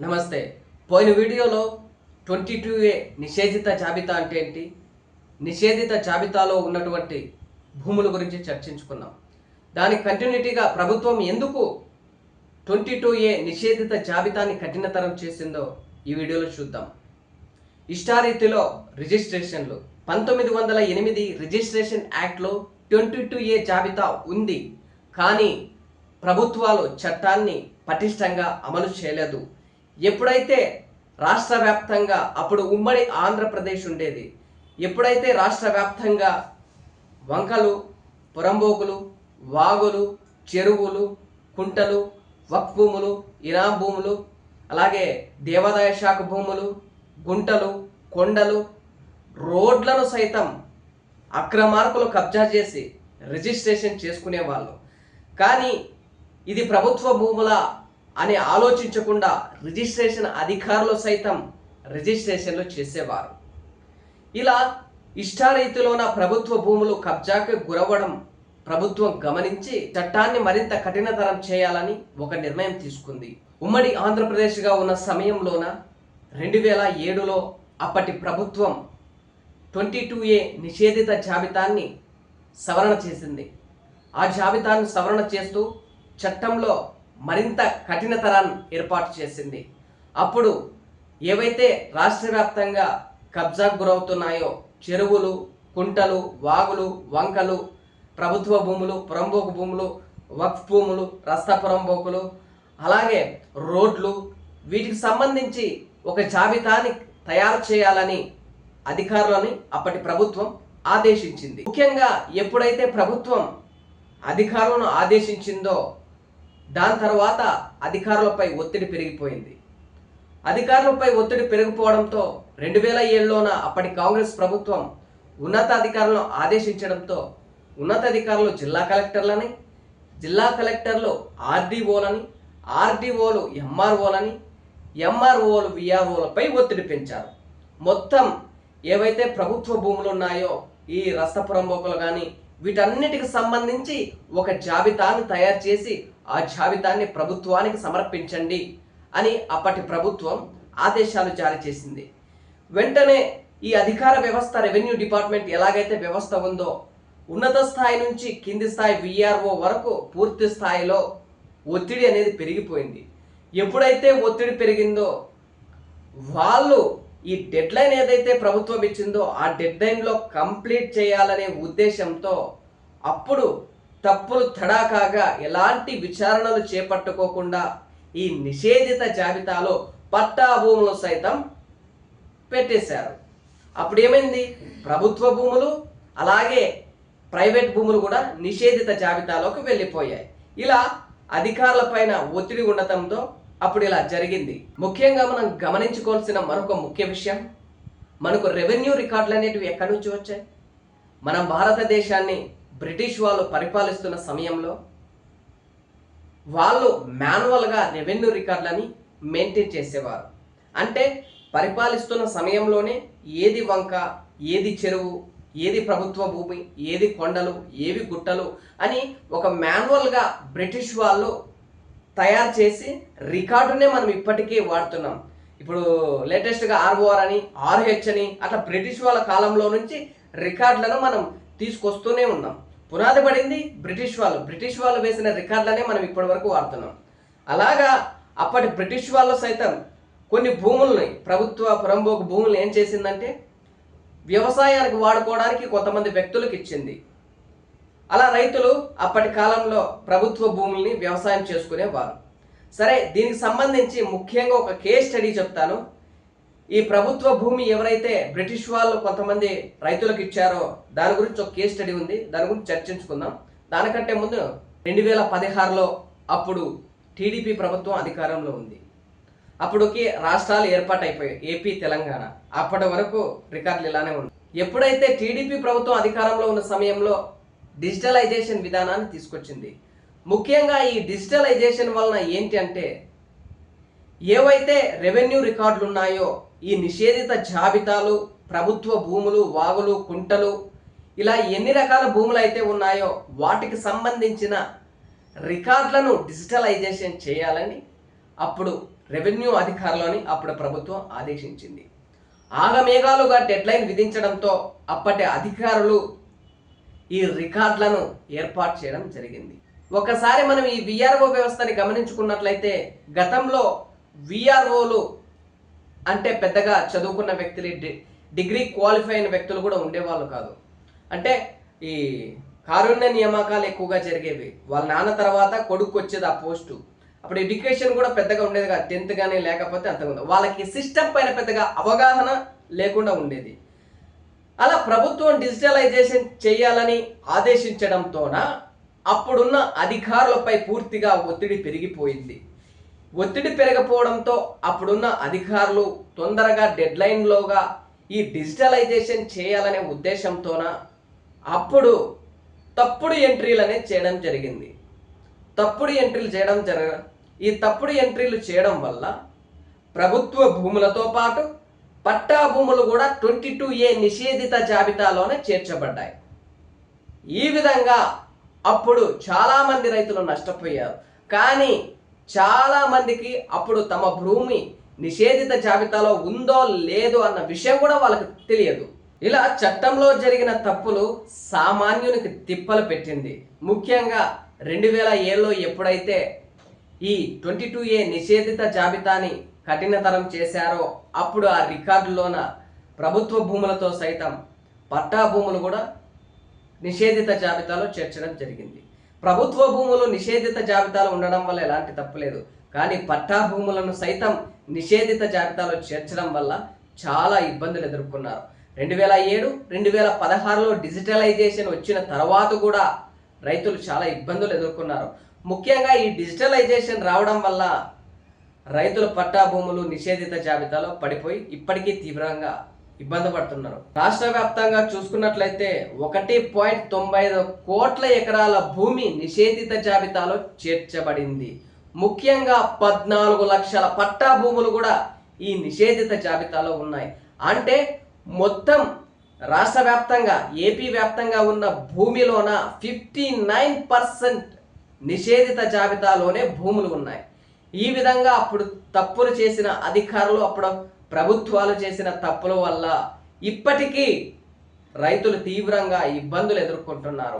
నమస్తే. పోయిన వీడియోలో 22A నిషేధిత జాబితా అంటే ఏంటి, నిషేధిత జాబితాలో ఉన్నటువంటి భూముల గురించి చర్చించుకున్నాం. దాని కంటిన్యూటీగా ప్రభుత్వం ఎందుకు 22A నిషేధిత జాబితాని కఠినతరం చేసిందో ఈ వీడియోలో చూద్దాం. ఇష్టారీతిలో రిజిస్ట్రేషన్లు 1908 రిజిస్ట్రేషన్ యాక్ట్లో 22A జాబితా ఉంది, కానీ ప్రభుత్వాలు చట్టాన్ని పటిష్టంగా అమలు చేయలేదు. ఎప్పుడైతే రాష్ట్ర వ్యాప్తంగా, అప్పుడు ఉమ్మడి ఆంధ్రప్రదేశ్ ఉండేది, ఎప్పుడైతే రాష్ట్ర వ్యాప్తంగా వంకలు, పురంబోకులు, వాగులు, చెరువులు, కుంటలు, వక్ఫ్ భూములు, ఇనాం భూములు, అలాగే దేవాదాయ శాఖ భూములు, గుంటలు, కొండలు, రోడ్లను సైతం అక్రమార్కులు కబ్జా చేసి రిజిస్ట్రేషన్ చేసుకునేవాళ్ళు. కానీ ఇది ప్రభుత్వ భూముల అని ఆలోచించకుండా రిజిస్ట్రేషన్ అధికారులు సైతం రిజిస్ట్రేషన్లు చేసేవారు. ఇలా ఇష్టారీతిలోన ప్రభుత్వ భూములు కబ్జాకు గురవడం ప్రభుత్వం గమనించి చట్టాన్ని మరింత కఠినతరం చేయాలని ఒక నిర్ణయం తీసుకుంది. ఉమ్మడి ఆంధ్రప్రదేశ్గా ఉన్న సమయంలోన 2007లో అప్పటి ప్రభుత్వం 22A నిషేధిత జాబితాన్ని సవరణ చేసింది. ఆ జాబితాను సవరణ చేస్తూ చట్టంలో మరింత కఠినతరాన్ని ఏర్పాటు చేసింది. అప్పుడు ఏవైతే రాష్ట్ర వ్యాప్తంగా కబ్జాకు గురవుతున్నాయో చెరువులు, కుంటలు, వాగులు, వంకలు, ప్రభుత్వ భూములు, పురంబోకు భూములు, వక్ఫ్ భూములు, రస్తా పురంబోకులు, అలాగే రోడ్లు, వీటికి సంబంధించి ఒక జాబితాని తయారు చేయాలని అధికారులని అప్పటి ప్రభుత్వం ఆదేశించింది. ముఖ్యంగా ఎప్పుడైతే ప్రభుత్వం అధికారులను ఆదేశించిందో దాని తర్వాత అధికారులపై ఒత్తిడి పెరిగిపోయింది. అధికారులపై ఒత్తిడి పెరిగిపోవడంతో 2007లోన అప్పటి కాంగ్రెస్ ప్రభుత్వం ఉన్నతాధికారులను ఆదేశించడంతో ఉన్నతాధికారులు జిల్లా కలెక్టర్లని, జిల్లా కలెక్టర్లు ఆర్డీఓలని, ఆర్డీఓలు ఎంఆర్ఓలని, ఎంఆర్ఓలు విఆర్ఓలపై ఒత్తిడి పెంచారు. మొత్తం ఏవైతే ప్రభుత్వ భూములు ఉన్నాయో ఈ రస్తపురంబోకులు కానీ వీటన్నిటికి సంబంధించి ఒక జాబితాను తయారు చేసి ఆ జాబితాన్ని ప్రభుత్వానికి సమర్పించండి అని అప్పటి ప్రభుత్వం ఆదేశాలు జారీ చేసింది. వెంటనే ఈ అధికార వ్యవస్థ, రెవెన్యూ డిపార్ట్మెంట్ ఎలాగైతే వ్యవస్థ ఉందో ఉన్నత స్థాయి నుంచి కింది స్థాయి విఆర్ఓ వరకు పూర్తి స్థాయిలో ఒత్తిడి అనేది పెరిగిపోయింది. ఎప్పుడైతే ఒత్తిడి పెరిగిందో వాళ్ళు ఈ డెడ్లైన్ ఏదైతే ప్రభుత్వం ఇచ్చిందో ఆ డెడ్లైన్లో కంప్లీట్ చేయాలనే ఉద్దేశంతో అప్పుడు తప్పులు తడాకాగా ఎలాంటి విచారణలు చేపట్టుకోకుండా ఈ నిషేధిత జాబితాలో పట్టా భూములు సైతం పెట్టేశారు. అప్పుడు ఏమైంది, ప్రభుత్వ భూములు అలాగే ప్రైవేట్ భూములు కూడా నిషేధిత జాబితాలోకి వెళ్ళిపోయాయి. ఇలా అధికారుల పైన ఒత్తిడి ఉండటంతో అప్పుడు ఇలా జరిగింది. ముఖ్యంగా మనం గమనించుకోవాల్సిన మరొక ముఖ్య విషయం, మనకు రెవెన్యూ రికార్డులు అనేటివి ఎక్కడి నుంచి వచ్చాయి? మన భారతదేశాన్ని బ్రిటిష్ వాళ్ళు పరిపాలిస్తున్న సమయంలో వాళ్ళు మాన్యువల్గా రెవెన్యూ రికార్డులని మెయింటైన్ చేసేవారు. అంటే పరిపాలిస్తున్న సమయంలోనే ఏది వంక, ఏది చెరువు, ఏది ప్రభుత్వ భూమి, ఏది కొండలు, ఏవి గుట్టలు అని ఒక మాన్యువల్గా బ్రిటిష్ వాళ్ళు తయారు చేసి రికార్డునే మనం ఇప్పటికీ వాడుతున్నాం. ఇప్పుడు లేటెస్ట్గా ఆర్ఓఆర్ అని, ఆర్హెచ్ అని అట్లా బ్రిటిష్ వాళ్ళ కాలంలో నుంచి రికార్డులను మనం తీసుకొస్తూనే ఉన్నాం. పునాది పడింది బ్రిటిష్ వాళ్ళు వేసిన రికార్డులనే మనం ఇప్పటి వరకు వాడుతున్నాం. అలాగా అప్పటి బ్రిటిష్ వాళ్ళు సైతం కొన్ని భూముల్ని, ప్రభుత్వ పురంబోకు భూములను ఏం చేసిందంటే వ్యవసాయానికి వాడుకోవడానికి కొంతమంది వ్యక్తులకు ఇచ్చింది. అలా రైతులు అప్పటి కాలంలో ప్రభుత్వ భూముల్ని వ్యవసాయం చేసుకునేవారు. సరే, దీనికి సంబంధించి ముఖ్యంగా ఒక కేస్ స్టడీ చెప్తాను. ఈ ప్రభుత్వ భూమి ఎవరైతే బ్రిటిష్ వాళ్ళు కొంతమంది రైతులకు ఇచ్చారో దాని గురించి ఒక కేస్ స్టడీ ఉంది, దాని గురించి చర్చించుకుందాం. దానికంటే ముందు 2016లో అప్పుడు టీడీపీ ప్రభుత్వం అధికారంలో ఉంది. అప్పుడుకి రాష్ట్రాలు ఏర్పాటైపోయాయి, ఏపీ, తెలంగాణ. అప్పటి వరకు రికార్డులు ఇలానే ఉన్నాయి. ఎప్పుడైతే టీడీపీ ప్రభుత్వం అధికారంలో ఉన్న సమయంలో డిజిటలైజేషన్ విధానాన్ని తీసుకొచ్చింది. ముఖ్యంగా ఈ డిజిటలైజేషన్ వలన ఏంటి అంటే ఏవైతే రెవెన్యూ రికార్డులు ఉన్నాయో ఈ నిషేధిత జాబితాలు, ప్రభుత్వ భూములు, వాగులు, కుంటలు, ఇలా ఎన్ని రకాల భూములు అయితే ఉన్నాయో వాటికి సంబంధించిన రికార్డులను డిజిటలైజేషన్ చేయాలని అప్పుడు రెవెన్యూ అధికారులని అప్పుడు ప్రభుత్వం ఆదేశించింది. ఆగమేఘాలుగా డెడ్లైన్ విధించడంతో అప్పటి అధికారులు ఈ రికార్డులను ఏర్పాటు చేయడం జరిగింది. ఒకసారి మనం ఈ విఆర్ఓ వ్యవస్థని గమనించుకున్నట్లయితే గతంలో విఆర్ఓలు అంటే పెద్దగా చదువుకున్న వ్యక్తులు, డిగ్రీ క్వాలిఫై అయిన వ్యక్తులు కూడా ఉండేవాళ్ళు కాదు. అంటే ఈ కారుణ్య నియామకాలు ఎక్కువగా జరిగేవి. వాళ్ళ నాన్న తర్వాత కొడుకు వచ్చేది ఆ పోస్టు. అప్పుడు ఎడ్యుకేషన్ కూడా పెద్దగా ఉండేది కాదు, 10th కానీ లేకపోతే అంతకుముందు వాళ్ళకి సిస్టమ్ పైన పెద్దగా అవగాహన లేకుండా ఉండేది. అలా ప్రభుత్వం డిజిటలైజేషన్ చేయాలని ఆదేశించడంతోన అప్పుడున్న అధికారులపై పూర్తిగా ఒత్తిడి పెరిగిపోయింది. ఒత్తిడి పెరగపోవడంతో అప్పుడున్న అధికారులు తొందరగా డెడ్లైన్లోగా ఈ డిజిటలైజేషన్ చేయాలనే ఉద్దేశంతోన అప్పుడు తప్పుడు ఎంట్రీలు అనేది చేయడం జరిగింది. ఈ తప్పుడు ఎంట్రీలు చేయడం వల్ల ప్రభుత్వ భూములతో పాటు పట్టా భూములు కూడా 22A నిషేధిత జాబితాలోనే చేర్చబడ్డాయి. ఈ విధంగా అప్పుడు చాలామంది రైతులు నష్టపోయారు. కానీ చాలామందికి అప్పుడు తమ భూమి నిషేధిత జాబితాలో ఉందో లేదో అన్న విషయం కూడా వాళ్ళకి తెలియదు. ఇలా చట్టంలో జరిగిన తప్పులు సామాన్యునికి తిప్పలు పెట్టింది. ముఖ్యంగా 2007లో ఎప్పుడైతే ఈ 22A నిషేధిత జాబితాని కఠినతరం చేశారో అప్పుడు ఆ రికార్డులోన ప్రభుత్వ భూములతో సైతం పట్టా భూములు కూడా నిషేధిత జాబితాలో చేర్చడం జరిగింది. ప్రభుత్వ భూములు నిషేధిత జాబితాలో ఉండడం వల్ల ఎలాంటి తప్పు లేదు. కానీ పట్టా భూములను సైతం నిషేధిత జాబితాలో చేర్చడం వల్ల చాలా ఇబ్బందులు ఎదుర్కొన్నారు. 2007, 2016లో డిజిటలైజేషన్ వచ్చిన తర్వాత కూడా రైతులు చాలా ఇబ్బందులు ఎదుర్కొన్నారు. ముఖ్యంగా ఈ డిజిటలైజేషన్ రావడం వల్ల రైతుల పట్టా భూములు నిషేధిత జాబితాలో పడిపోయి ఇప్పటికీ తీవ్రంగా ఇబ్బంది పడుతున్నారు. రాష్ట్ర వ్యాప్తంగా చూసుకున్నట్లయితే 1.95 కోట్ల ఎకరాల భూమి నిషేధిత జాబితాలో చేర్చబడింది. ముఖ్యంగా 14 లక్షల పట్టా భూములు కూడా ఈ నిషేధిత జాబితాలో ఉన్నాయి. అంటే మొత్తం రాష్ట్ర వ్యాప్తంగా, ఏపీ వ్యాప్తంగా ఉన్న భూమిలోన 59% నిషేధిత జాబితాలోనే భూములు ఉన్నాయి. ఈ విధంగా అప్పుడు తప్పులు చేసిన అధికారులు, అప్పుడు ప్రభుత్వాలు చేసిన తప్పుల వల్ల ఇప్పటికీ రైతులు తీవ్రంగా ఇబ్బందులు ఎదుర్కొంటున్నారు.